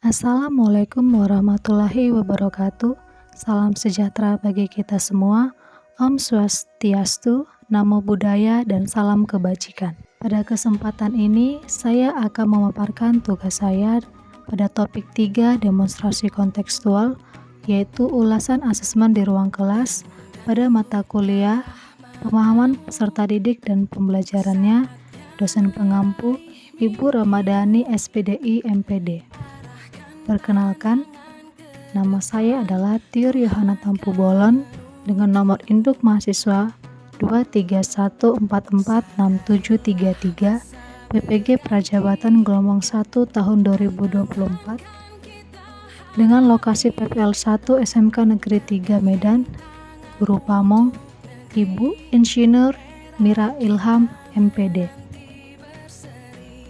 Assalamualaikum warahmatullahi wabarakatuh. Salam sejahtera bagi kita semua. Om Swastiastu, Namo Buddhaya, dan salam kebajikan. Pada kesempatan ini, saya akan memaparkan tugas saya pada topik 3 demonstrasi kontekstual, yaitu ulasan asesmen di ruang kelas pada mata kuliah pemahaman peserta didik dan pembelajarannya, dosen pengampu, Ibu Ramadhani SPDI MPD. Perkenalkan, nama saya adalah Tiur Yohana Tampu Bolon dengan nomor induk mahasiswa 231446733 PPG Prajabatan Gelombang 1 tahun 2024 dengan lokasi PPL 1 SMK Negeri 3 Medan, Guru Pamong, Ibu Insinyur Mira Ilham MPD.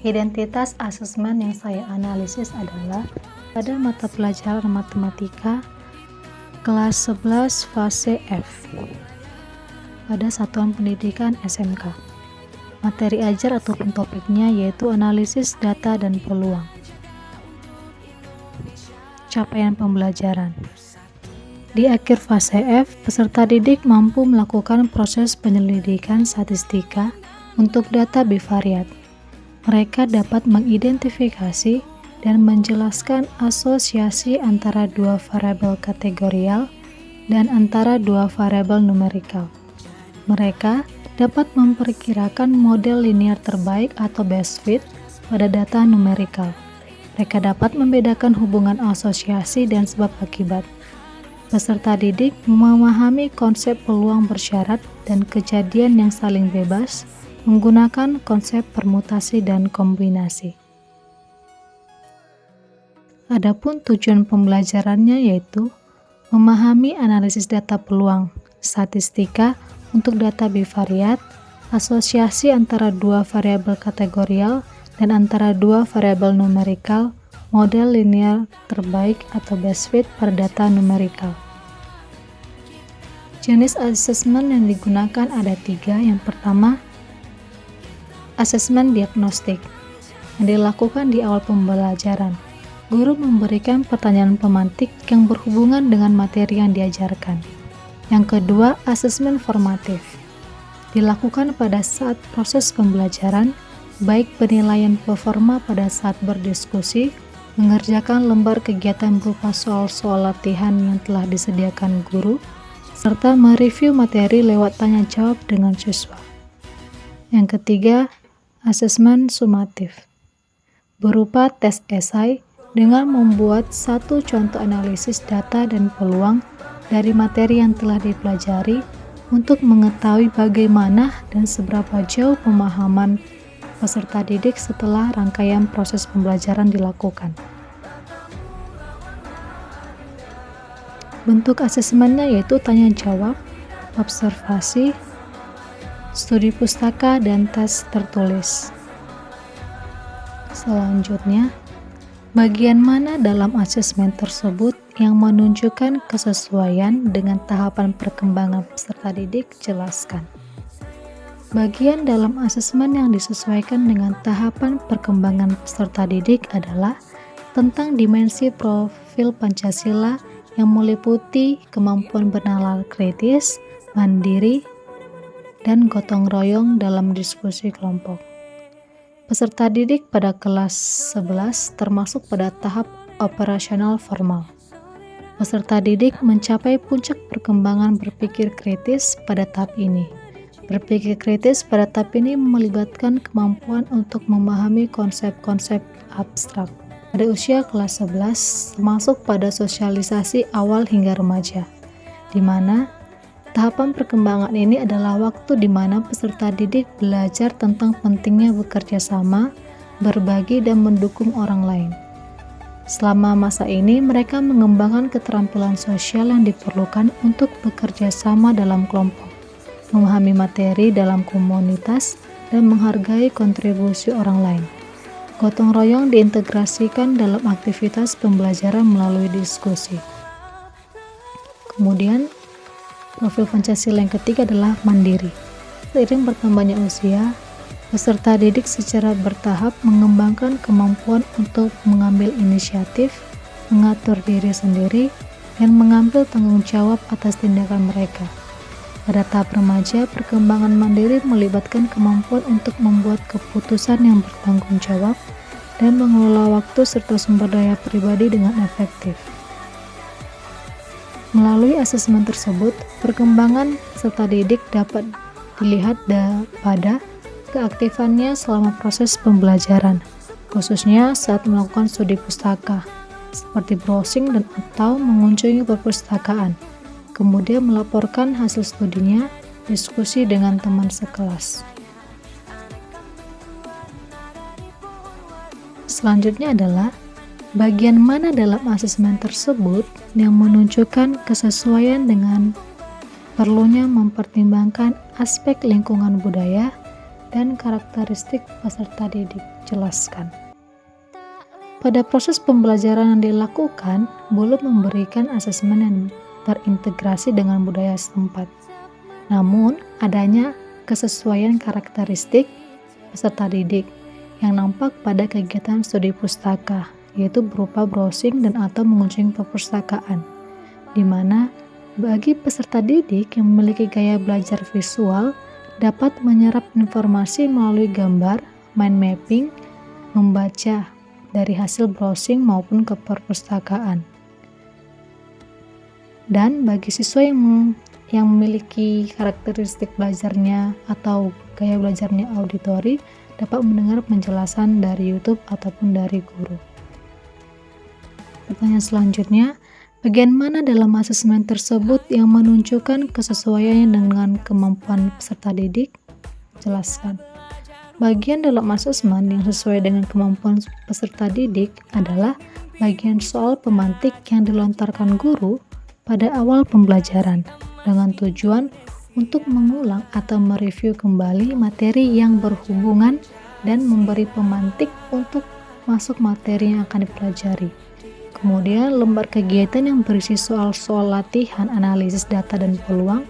Identitas asesmen yang saya analisis adalah pada mata pelajaran matematika kelas 11 fase F pada satuan pendidikan SMK. Materi ajar ataupun topiknya yaitu analisis data dan peluang. Capaian pembelajaran. Di akhir fase F, peserta didik mampu melakukan proses penyelidikan statistika untuk data bivariat. Mereka dapat mengidentifikasi dan menjelaskan asosiasi antara dua variabel kategorial dan antara dua variabel numerikal. Mereka dapat memperkirakan model linear terbaik atau best fit pada data numerikal. Mereka dapat membedakan hubungan asosiasi dan sebab akibat. Peserta didik memahami konsep peluang bersyarat dan kejadian yang saling bebas menggunakan konsep permutasi dan kombinasi. Adapun tujuan pembelajarannya yaitu memahami analisis data peluang, statistika untuk data bivariat, asosiasi antara dua variabel kategorial dan antara dua variabel numerikal, model linear terbaik atau best fit pada data numerikal. Jenis asesmen yang digunakan ada 3. Yang pertama, asesmen diagnostik yang dilakukan di awal pembelajaran. Guru memberikan pertanyaan pemantik yang berhubungan dengan materi yang diajarkan. Yang kedua, asesmen formatif. Dilakukan pada saat proses pembelajaran, baik penilaian performa pada saat berdiskusi, mengerjakan lembar kegiatan berupa soal-soal latihan yang telah disediakan guru, serta mereview materi lewat tanya jawab dengan siswa. Yang ketiga, asesmen sumatif. Berupa tes esai, dengan membuat satu contoh analisis data dan peluang dari materi yang telah dipelajari untuk mengetahui bagaimana dan seberapa jauh pemahaman peserta didik setelah rangkaian proses pembelajaran dilakukan. Bentuk asesmennya yaitu tanya jawab, observasi, studi pustaka, dan tes tertulis. Selanjutnya, bagian mana dalam asesmen tersebut yang menunjukkan kesesuaian dengan tahapan perkembangan peserta didik? Jelaskan. Bagian dalam asesmen yang disesuaikan dengan tahapan perkembangan peserta didik adalah tentang dimensi profil Pancasila yang meliputi kemampuan bernalar kritis, mandiri, dan gotong royong dalam diskusi kelompok. Peserta didik pada kelas 11 termasuk pada tahap operasional formal. Peserta didik mencapai puncak perkembangan berpikir kritis pada tahap ini. Berpikir kritis pada tahap ini melibatkan kemampuan untuk memahami konsep-konsep abstrak. Pada usia kelas 11 termasuk pada sosialisasi awal hingga remaja, di mana tahapan perkembangan ini adalah waktu di mana peserta didik belajar tentang pentingnya bekerja sama, berbagi, dan mendukung orang lain. Selama masa ini, mereka mengembangkan keterampilan sosial yang diperlukan untuk bekerja sama dalam kelompok, memahami materi dalam komunitas, dan menghargai kontribusi orang lain. Gotong royong diintegrasikan dalam aktivitas pembelajaran melalui diskusi. Kemudian, profil Pancasila yang ketiga adalah mandiri. Seiring bertambahnya usia, Peserta didik secara bertahap mengembangkan kemampuan untuk mengambil inisiatif, mengatur diri sendiri, dan mengambil tanggung jawab atas tindakan mereka. Pada tahap remaja, perkembangan mandiri melibatkan kemampuan untuk membuat keputusan yang bertanggung jawab dan mengelola waktu serta sumber daya pribadi dengan efektif. Melalui asesmen tersebut, perkembangan peserta didik dapat dilihat pada keaktifannya selama proses pembelajaran, khususnya saat melakukan studi pustaka, seperti browsing dan atau mengunjungi perpustakaan, kemudian melaporkan hasil studinya, diskusi dengan teman sekelas. Selanjutnya adalah bagian mana dalam asesmen tersebut yang menunjukkan kesesuaian dengan perlunya mempertimbangkan aspek lingkungan budaya dan karakteristik peserta didik. Jelaskan. Pada proses pembelajaran yang dilakukan, belum memberikan asesmen yang terintegrasi dengan budaya setempat. Namun, adanya kesesuaian karakteristik peserta didik yang nampak pada kegiatan studi pustaka, yaitu berupa browsing dan atau mengunjungi perpustakaan, di mana bagi peserta didik yang memiliki gaya belajar visual dapat menyerap informasi melalui gambar, mind mapping, membaca dari hasil browsing maupun ke perpustakaan. Dan bagi siswa yang memiliki karakteristik belajarnya atau gaya belajarnya auditori, dapat mendengar penjelasan dari YouTube ataupun dari guru. Pertanyaan selanjutnya, bagian mana dalam asesmen tersebut yang menunjukkan kesesuaiannya dengan kemampuan peserta didik? Jelaskan. Bagian dalam asesmen yang sesuai dengan kemampuan peserta didik adalah bagian soal pemantik yang dilontarkan guru pada awal pembelajaran dengan tujuan untuk mengulang atau mereview kembali materi yang berhubungan dan memberi pemantik untuk masuk materi yang akan dipelajari. Kemudian lembar kegiatan yang berisi soal-soal latihan analisis data dan peluang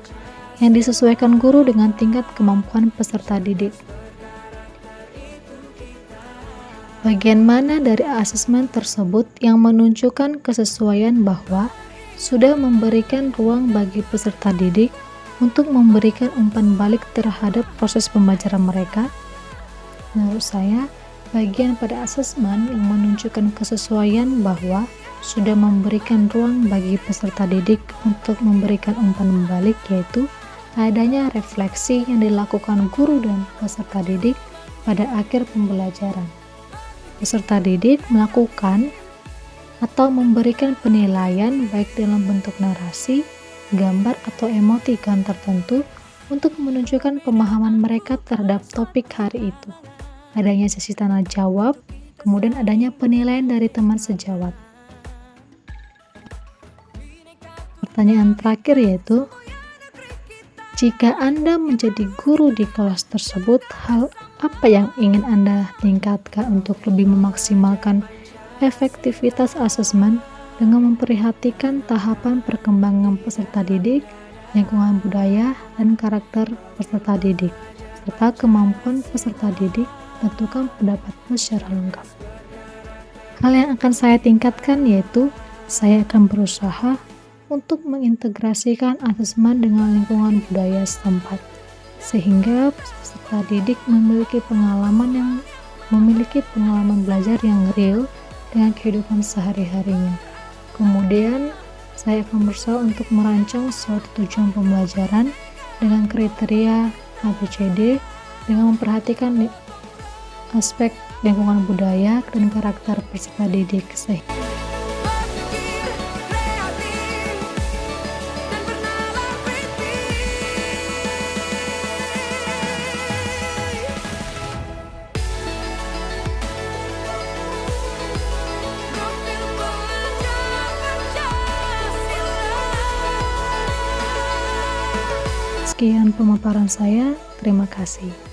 yang disesuaikan guru dengan tingkat kemampuan peserta didik. Bagian mana dari asesmen tersebut yang menunjukkan kesesuaian bahwa sudah memberikan ruang bagi peserta didik untuk memberikan umpan balik terhadap proses pembelajaran mereka? Menurut saya, bagian pada asesmen yang menunjukkan kesesuaian bahwa sudah memberikan ruang bagi peserta didik untuk memberikan umpan balik, yaitu adanya refleksi yang dilakukan guru dan peserta didik pada akhir pembelajaran. Peserta didik melakukan atau memberikan penilaian baik dalam bentuk narasi, gambar atau emotikon tertentu untuk menunjukkan pemahaman mereka terhadap topik hari itu. Adanya sesi tanya jawab, kemudian adanya penilaian dari teman sejawat. Pertanyaan terakhir yaitu, jika Anda menjadi guru di kelas tersebut, hal apa yang ingin Anda tingkatkan untuk lebih memaksimalkan efektivitas asesmen dengan memperhatikan tahapan perkembangan peserta didik, lingkungan budaya, dan karakter peserta didik, serta kemampuan peserta didik? Tentukan pendapatmu secara lengkap. Hal yang akan saya tingkatkan yaitu, saya akan berusaha untuk mengintegrasikan asesmen dengan lingkungan budaya setempat, sehingga peserta didik memiliki pengalaman belajar yang real dengan kehidupan sehari-harinya. Kemudian, saya akan berusaha untuk merancang suatu tujuan pembelajaran dengan kriteria ABCD dengan memperhatikan aspek lingkungan budaya dan karakter peserta didik. Sekian pemaparan saya, terima kasih.